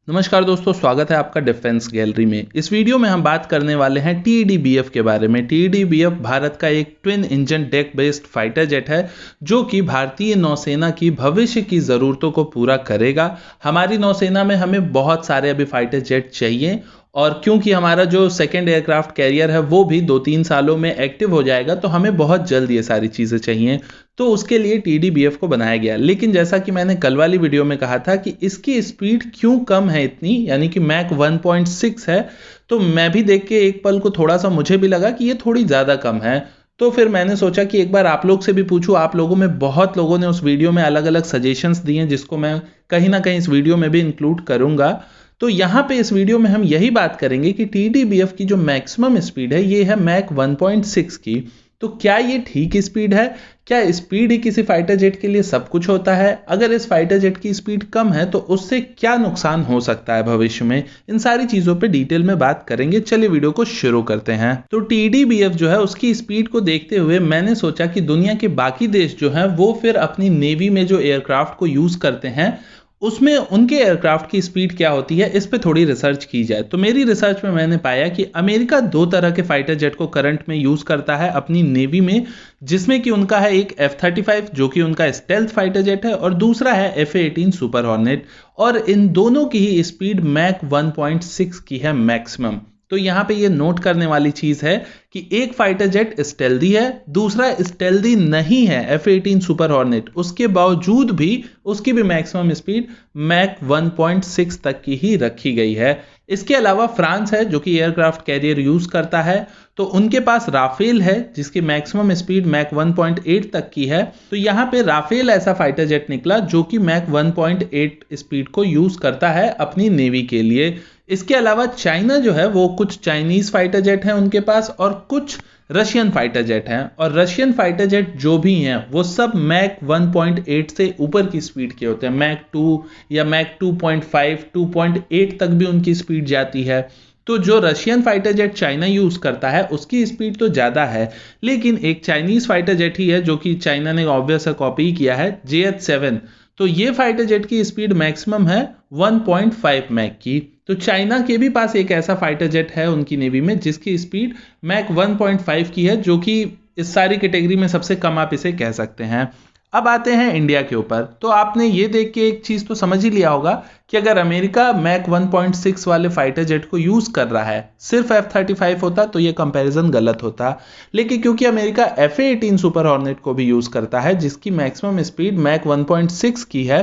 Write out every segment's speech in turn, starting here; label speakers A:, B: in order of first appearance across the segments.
A: नमस्कार दोस्तों, स्वागत है आपका डिफेंस गैलरी में। इस वीडियो में हम बात करने वाले हैं TDBF के बारे में। TDBF भारत का एक twin engine deck based fighter jet है जो कि भारतीय नौसेना की भविष्य की ज़रूरतों को पूरा करेगा। हमारी नौसेना में हमें बहुत सारे अभी फाइटर जेट चाहिए और क्योंकि हमारा जो सेकेंड एयरक्राफ्ट कैरियर है वो भी 2-3 सालों में एक्टिव हो जाएगा, तो हमें बहुत जल्द ये सारी चीज़ें चाहिए। तो उसके लिए TDBF को बनाया गया। लेकिन जैसा कि मैंने कल वाली वीडियो में कहा था कि इसकी स्पीड क्यों कम है इतनी, यानी कि मैक 1.6 है, तो मैं भी देख के एक पल को थोड़ा सा मुझे भी लगा कि ये थोड़ी ज़्यादा कम है। तो फिर मैंने सोचा कि एक बार आप लोग से भी पूछूं। आप लोगों में बहुत लोगों ने उस वीडियो में अलग अलग सजेशंस दिए हैं जिसको मैं कहीं ना कहीं इस वीडियो में भी इंक्लूड करूंगा। तो यहाँ पे इस वीडियो में हम यही बात करेंगे कि TDBF की जो मैक्सिमम स्पीड है ये है मैक 1.6 की। तो क्या ये ठीक स्पीड है? क्या स्पीड ही किसी फाइटर जेट के लिए सब कुछ होता है? अगर इस फाइटर जेट की स्पीड कम है तो उससे क्या नुकसान हो सकता है भविष्य में? इन सारी चीजों पे डिटेल में बात करेंगे। चलिए वीडियो को शुरू करते हैं। तो TDBF जो है उसकी स्पीड को देखते हुए मैंने सोचा कि दुनिया के बाकी देश जो है वो फिर अपनी नेवी में जो एयरक्राफ्ट को यूज करते हैं उसमें उनके एयरक्राफ्ट की स्पीड क्या होती है, इस पे थोड़ी रिसर्च की जाए। तो मेरी रिसर्च में मैंने पाया कि अमेरिका 2 तरह के फाइटर जेट को करंट में यूज करता है अपनी नेवी में, जिसमें कि उनका है एक F-35 जो कि उनका स्टेल्थ फाइटर जेट है और दूसरा है F-18 सुपर हॉर्नेट। और इन दोनों की ही स्पीड मैक 1.6 की है मैक्सिमम। तो यहाँ पे ये नोट करने वाली चीज है कि एक फाइटर जेट स्टेल्दी है, दूसरा स्टेल्दी नहीं है F-18 सुपर हॉर्नेट, उसके बावजूद भी उसकी भी मैक्सिमम स्पीड मैक 1.6 तक की ही रखी गई है। इसके अलावा फ्रांस है जो कि एयरक्राफ्ट कैरियर यूज करता है, तो उनके पास राफेल है जिसकी मैक्सिमम स्पीड मैक 1.8 तक की है। तो यहाँ पे राफेल ऐसा फाइटर जेट निकला जो कि मैक 1.8 स्पीड को यूज करता है अपनी नेवी के लिए। इसके अलावा चाइना जो है वो कुछ चाइनीज फाइटर जेट हैं उनके पास और कुछ रशियन फाइटर जेट हैं, और रशियन फाइटर जेट जो भी हैं वो सब मैक 1.8 से ऊपर की स्पीड के होते हैं। मैक 2 या मैक 2.5 2.8 तक भी उनकी स्पीड जाती है। तो जो Russian fighter jet China use करता है उसकी स्पीड तो ज्यादा है, लेकिन एक चाइनीज फाइटर जेट ही है जो कि चाइना ने ऑब्वियस कॉपी किया है, JH-7। तो ये फाइटर जेट की स्पीड मैक्सिमम है 1.5 मैक की। तो चाइना के भी पास एक ऐसा फाइटर जेट है उनकी नेवी में जिसकी स्पीड मैक 1.5 की है, जो कि इस सारी कैटेगरी में सबसे कम आप इसे कह सकते हैं। अब आते हैं इंडिया के ऊपर। तो आपने ये देख के एक चीज तो समझ ही लिया होगा कि अगर अमेरिका मैक 1.6 वाले फाइटर जेट को यूज कर रहा है, सिर्फ F-35 होता तो ये कंपैरिजन गलत होता। लेकिन क्योंकि अमेरिका F-18 सुपर हॉर्नेट को भी यूज करता है जिसकी मैक्सिमम स्पीड मैक 1.6 की है,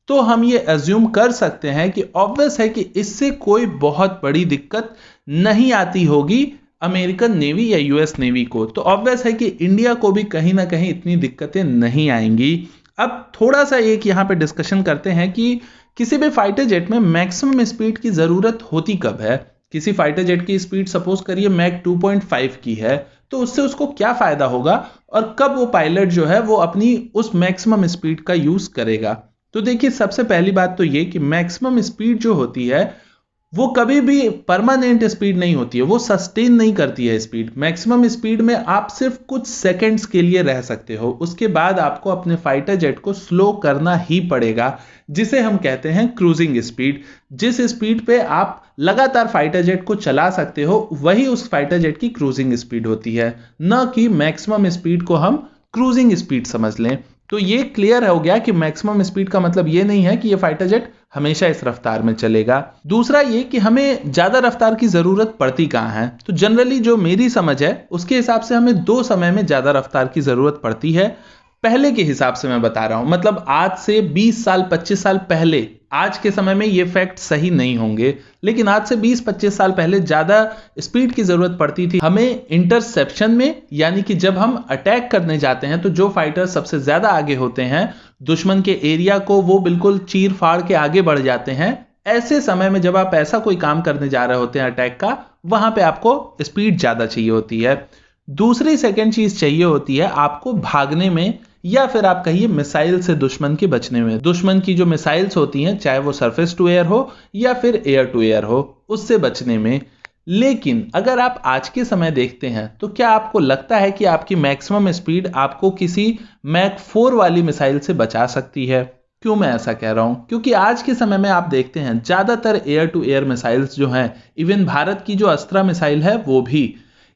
A: तो हम ये अज्यूम कर सकते हैं कि ऑब्वियस है कि इससे कोई बहुत बड़ी दिक्कत नहीं आती होगी अमेरिकन नेवी या यूएस नेवी को। तो ऑब्वियस है कि इंडिया को भी कहीं ना कहीं इतनी दिक्कतें नहीं आएंगी। अब थोड़ा सा एक यहाँ पे डिस्कशन करते हैं कि किसी भी फाइटर जेट में मैक्सिमम स्पीड की जरूरत होती कब है। किसी फाइटर जेट की स्पीड सपोज करिए मैक 2.5 की है, तो उससे उसको क्या फायदा होगा और कब वो पायलट जो है वो अपनी उस मैक्सिमम स्पीड का यूज करेगा। तो देखिए, सबसे पहली बात तो ये कि मैक्सिमम स्पीड जो होती है वो कभी भी परमानेंट स्पीड नहीं होती है, वो सस्टेन नहीं करती है स्पीड। मैक्सिमम स्पीड में आप सिर्फ कुछ सेकंड्स के लिए रह सकते हो, उसके बाद आपको अपने फाइटर जेट को स्लो करना ही पड़ेगा, जिसे हम कहते हैं क्रूजिंग स्पीड। जिस स्पीड पे आप लगातार फाइटर जेट को चला सकते हो वही उस फाइटर जेट की क्रूजिंग स्पीड होती है, न कि मैक्सिमम स्पीड को हम क्रूजिंग स्पीड समझ लें। तो ये क्लियर हो गया कि मैक्सिमम स्पीड का मतलब ये नहीं है कि ये फाइटर जेट हमेशा इस रफ्तार में चलेगा। दूसरा ये कि हमें ज्यादा रफ्तार की जरूरत पड़ती कहाँ है। तो जनरली जो मेरी समझ है उसके हिसाब से हमें 2 समय में ज्यादा रफ्तार की जरूरत पड़ती है। पहले के हिसाब से मैं बता रहा हूं, मतलब आज से 20 साल 25 साल पहले, आज के समय में ये फैक्ट सही नहीं होंगे, लेकिन आज से 20-25 साल पहले ज्यादा स्पीड की जरूरत पड़ती थी हमें इंटरसेप्शन में, यानी कि जब हम अटैक करने जाते हैं तो जो फाइटर सबसे ज्यादा आगे होते हैं, दुश्मन के एरिया को वो बिल्कुल चीर फाड़ के आगे बढ़ जाते हैं, ऐसे समय में जब आप ऐसा कोई काम करने जा रहे होते हैं अटैक का, वहां पे आपको स्पीड ज्यादा चाहिए होती है। दूसरी सेकंड चीज चाहिए होती है आपको भागने में, या फिर आप कहिए मिसाइल से दुश्मन के बचने में। दुश्मन की जो मिसाइल्स होती हैं, चाहे वो सरफेस टू एयर हो या फिर एयर टू एयर हो, उससे बचने में। लेकिन अगर आप आज के समय देखते हैं तो क्या आपको लगता है कि आपकी मैक्सिमम स्पीड आपको किसी मैक 4 वाली मिसाइल से बचा सकती है? क्यों मैं ऐसा कह रहा हूं? क्योंकि आज के समय में आप देखते हैं ज्यादातर एयर टू एयर मिसाइल्स जो हैं, इवन भारत की जो अस्त्रा मिसाइल है वो भी,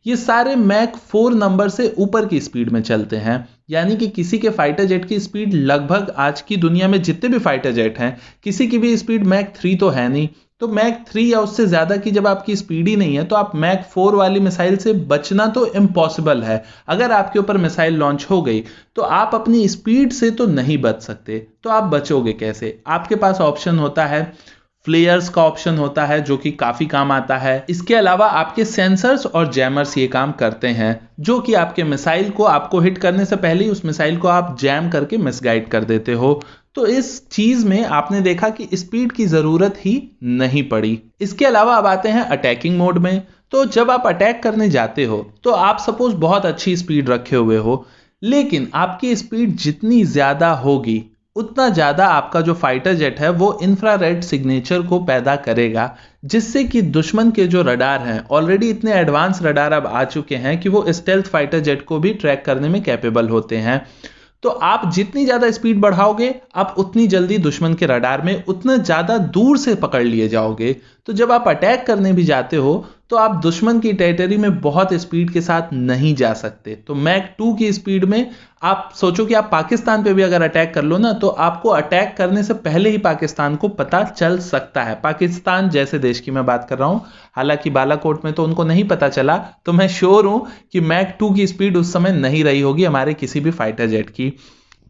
A: ये सारे मैक 4 नंबर से ऊपर की स्पीड में चलते हैं। यानी कि किसी के फाइटर जेट की स्पीड लगभग आज की दुनिया में जितने भी फाइटर जेट हैं, किसी की भी स्पीड मैक 3 तो है नहीं। तो मैक 3 या उससे ज्यादा की जब आपकी स्पीड ही नहीं है, तो आप मैक 4 वाली मिसाइल से बचना तो इम्पॉसिबल है। अगर आपके ऊपर मिसाइल लॉन्च हो गई तो आप अपनी स्पीड से तो नहीं बच सकते। तो आप बचोगे कैसे? आपके पास ऑप्शन होता है, फ्लेयर्स का ऑप्शन होता है जो कि काफी काम आता है। इसके अलावा आपके सेंसर्स और जैमर्स ये काम करते हैं, जो कि आपके मिसाइल को आपको हिट करने से पहले ही उस मिसाइल को आप जैम करके मिसगाइड कर देते हो। तो इस चीज में आपने देखा कि स्पीड की जरूरत ही नहीं पड़ी। इसके अलावा अब आते हैं अटैकिंग मोड में। तो जब आप अटैक करने जाते हो तो आप सपोज बहुत अच्छी स्पीड रखे हुए हो, लेकिन आपकी स्पीड जितनी ज्यादा होगी उतना ज्यादा आपका जो फाइटर जेट है वो इंफ्रारेड सिग्नेचर को पैदा करेगा, जिससे कि दुश्मन के जो रडार हैं, ऑलरेडी इतने एडवांस रडार अब आ चुके हैं कि वो स्टेल्थ फाइटर जेट को भी ट्रैक करने में कैपेबल होते हैं। तो आप जितनी ज्यादा स्पीड बढ़ाओगे, आप उतनी जल्दी दुश्मन के रडार में उतना ज्यादा दूर से पकड़ लिए जाओगे। तो जब आप अटैक करने भी जाते हो तो आप दुश्मन की टेरिटरी में बहुत स्पीड के साथ नहीं जा सकते। तो मैक 2 की स्पीड में आप सोचो कि आप पाकिस्तान पे भी अगर अटैक कर लो ना, तो आपको अटैक करने से पहले ही पाकिस्तान को पता चल सकता है। पाकिस्तान जैसे देश की मैं बात कर रहा हूं, हालांकि बालाकोट में तो उनको नहीं पता चला, तो मैं श्योर हूं कि मैक 2 की स्पीड उस समय नहीं रही होगी हमारे किसी भी फाइटर जेट की।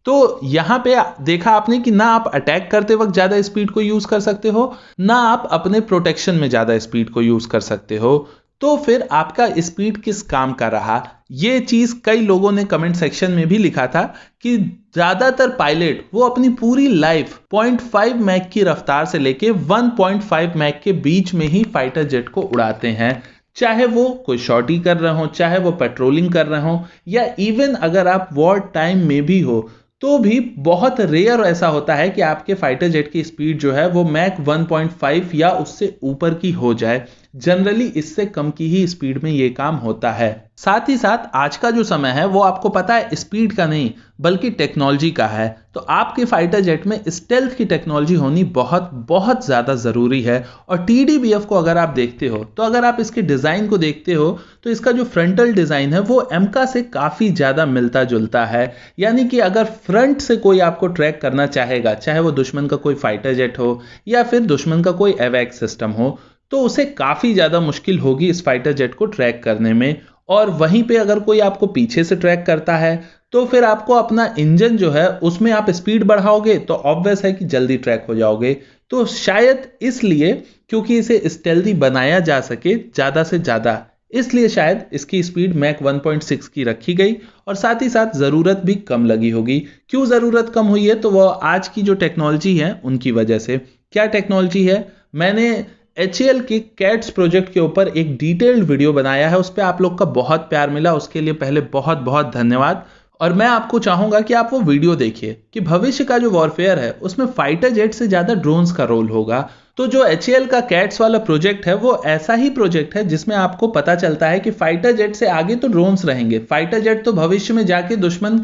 A: तो यहां पे देखा आपने कि ना आप अटैक करते वक्त ज्यादा स्पीड को यूज कर सकते हो, ना आप अपने प्रोटेक्शन में ज्यादा स्पीड को यूज कर सकते हो। तो फिर आपका स्पीड किस काम का रहा? ये चीज कई लोगों ने कमेंट सेक्शन में भी लिखा था कि ज्यादातर पायलट वो अपनी पूरी लाइफ 0.5 मैक की रफ्तार से लेके 1.5 मैक के बीच में ही फाइटर जेट को उड़ाते हैं। चाहे वो कोई शॉर्टी कर रहे हो, चाहे वो पेट्रोलिंग कर रहे हो, या इवन अगर आप वॉर टाइम में भी हो, तो भी बहुत रेयर ऐसा होता है कि आपके फाइटर जेट की स्पीड जो है वो मैक 1.5 या उससे ऊपर की हो जाए। जनरली इससे कम की ही स्पीड में ये काम होता है। साथ ही साथ आज का जो समय है वो आपको पता है स्पीड का नहीं बल्कि टेक्नोलॉजी का है। तो आपके फाइटर जेट में स्टेल्थ की टेक्नोलॉजी होनी बहुत बहुत ज्यादा जरूरी है। और टीडीबीएफ को अगर आप देखते हो, तो अगर आप इसके डिजाइन को देखते हो, तो इसका जो फ्रंटल डिजाइन है वो एमका से काफी ज्यादा मिलता जुलता है। यानी कि अगर फ्रंट से कोई आपको ट्रैक करना चाहेगा, चाहे वो दुश्मन का कोई फाइटर जेट हो या फिर दुश्मन का कोई एवैक सिस्टम हो, तो उसे काफी ज्यादा मुश्किल होगी इस फाइटर जेट को ट्रैक करने में। और वहीं पे अगर कोई आपको पीछे से ट्रैक करता है, तो फिर आपको अपना इंजन जो है उसमें आप स्पीड बढ़ाओगे तो ऑब्वियस है कि जल्दी ट्रैक हो जाओगे। तो शायद इसलिए, क्योंकि इसे स्टेल्दी बनाया जा सके ज्यादा से ज्यादा, इसलिए शायद इसकी स्पीड मैक 1.6 की रखी गई। और साथ ही साथ जरूरत भी कम लगी होगी। क्यों जरूरत कम हुई है? तो वो आज की जो टेक्नोलॉजी है उनकी वजह से। क्या टेक्नोलॉजी है? मैंने HAL के कैट्स प्रोजेक्ट के ऊपर एक डिटेल्ड वीडियो बनाया है, उस पर आप लोग का बहुत प्यार मिला, उसके लिए पहले बहुत बहुत धन्यवाद। और मैं आपको चाहूंगा कि आप वो वीडियो देखिए कि भविष्य का जो वॉरफेयर है उसमें फाइटर जेट से ज्यादा ड्रोन्स का रोल होगा। तो जो HAL का कैट्स वाला प्रोजेक्ट है वो ऐसा ही प्रोजेक्ट है जिसमें आपको पता चलता है कि फाइटर जेट से आगे तो ड्रोन्स रहेंगे। फाइटर जेट तो भविष्य में जाके दुश्मन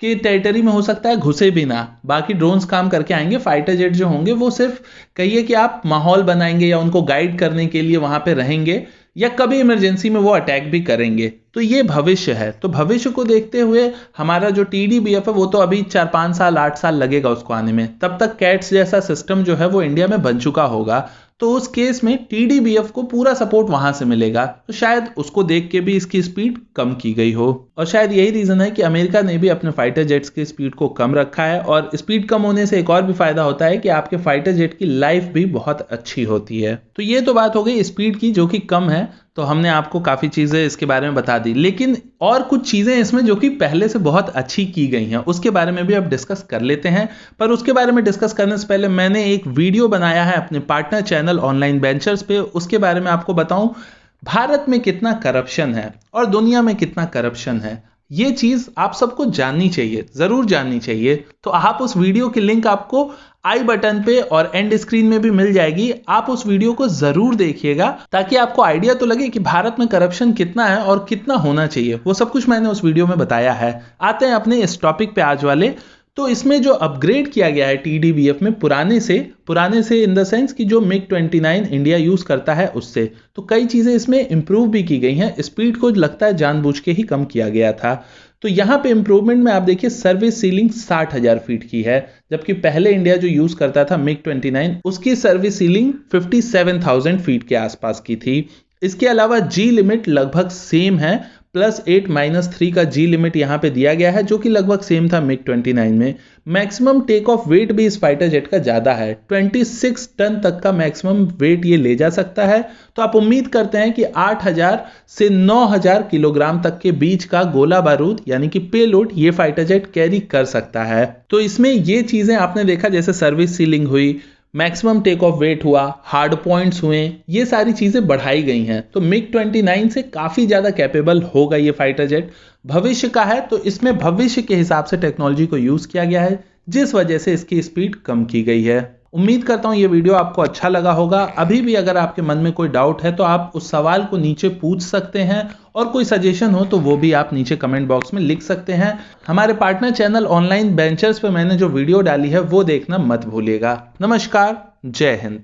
A: की टेरिटरी में हो सकता है घुसे भी ना, बाकी ड्रोन्स काम करके आएंगे। फाइटर जेट जो होंगे वो सिर्फ कहिए कि आप माहौल बनाएंगे या उनको गाइड करने के लिए वहां पे रहेंगे, या कभी इमरजेंसी में वो अटैक भी करेंगे। तो ये भविष्य है। तो भविष्य को देखते हुए हमारा जो टीडीबीएफ है वो तो अभी 4-5 साल 8 साल लगेगा उसको आने में। तब तक कैट्स जैसा सिस्टम जो है वो इंडिया में बन चुका होगा। तो उस केस में टीडीबीएफ को पूरा सपोर्ट वहां से मिलेगा। तो शायद उसको देख के भी इसकी स्पीड कम की गई हो। और शायद यही रीजन है कि अमेरिका ने भी अपने फाइटर जेट्स की स्पीड को कम रखा है। और स्पीड कम होने से एक और भी फायदा होता है कि आपके फाइटर जेट की लाइफ भी बहुत अच्छी होती है। तो ये तो बात हो गई स्पीड की जो कि कम है। तो हमने आपको काफी चीजें इसके बारे में बता दी, लेकिन और कुछ चीजें इसमें जो कि पहले से बहुत अच्छी की गई हैं उसके बारे में भी अब डिस्कस कर लेते हैं। पर उसके बारे में डिस्कस करने से पहले मैंने एक वीडियो बनाया है अपने पार्टनर चैनल ऑनलाइन वेंचर्स पे, उसके बारे में आपको बताऊं भारत में कितना करप्शन है और दुनिया में कितना करप्शन है। ये चीज आप सबको जाननी चाहिए, जरूर जाननी चाहिए। तो आप उस वीडियो की लिंक आपको आई बटन पे और एंड स्क्रीन में भी मिल जाएगी। आप उस वीडियो को जरूर देखिएगा ताकि आपको आइडिया तो लगे कि भारत में करप्शन कितना है और कितना होना चाहिए। वो सब कुछ मैंने उस वीडियो में बताया है। आते हैं अपने इस टॉपिक पे आज वाले। तो इसमें जो अपग्रेड किया गया है TDBF में पुराने से इन द सेंस कि जो MiG-29 इंडिया यूज करता है उससे, तो कई चीजें इसमें इंप्रूव भी की गई हैं। स्पीड को लगता है जानबूझ के ही कम किया गया था। तो यहाँ पे इंप्रूवमेंट में आप देखिए सर्विस सीलिंग 60,000 फीट की है, जबकि पहले इंडिया जो यूज करता था MiG-29 उसकी सर्विस सीलिंग 57,000 फीट के आसपास की थी। इसके अलावा जी लिमिट लगभग सेम है, +8-3 का जी लिमिट यहाँ पे दिया गया है जो कि लगभग सेम था MiG-29 में। मैक्सिमम टेक ऑफ वेट भी इस फाइटर जेट का ज्यादा है, 26 टन तक का मैक्सिमम वेट ये ले जा सकता है। तो आप उम्मीद करते हैं कि 8,000 से 9,000 किलोग्राम तक के बीच का गोला बारूद यानी कि पेलोड ये फाइटर जेट कैरी कर सकता है। तो इसमें ये चीजें आपने देखा, जैसे सर्विस सीलिंग हुई, मैक्सिमम टेक ऑफ वेट हुआ, हार्ड पॉइंट्स हुए, ये सारी चीजें बढ़ाई गई हैं। तो MiG-29 से काफी ज्यादा कैपेबल होगा ये फाइटर जेट। भविष्य का है तो इसमें भविष्य के हिसाब से टेक्नोलॉजी को यूज किया गया है, जिस वजह से इसकी स्पीड कम की गई है। उम्मीद करता हूं ये वीडियो आपको अच्छा लगा होगा। अभी भी अगर आपके मन में कोई डाउट है तो आप उस सवाल को नीचे पूछ सकते हैं, और कोई सजेशन हो तो वो भी आप नीचे कमेंट बॉक्स में लिख सकते हैं। हमारे पार्टनर चैनल ऑनलाइन बेंचर्स पे मैंने जो वीडियो डाली है वो देखना मत भूलिएगा। नमस्कार, जय हिंद।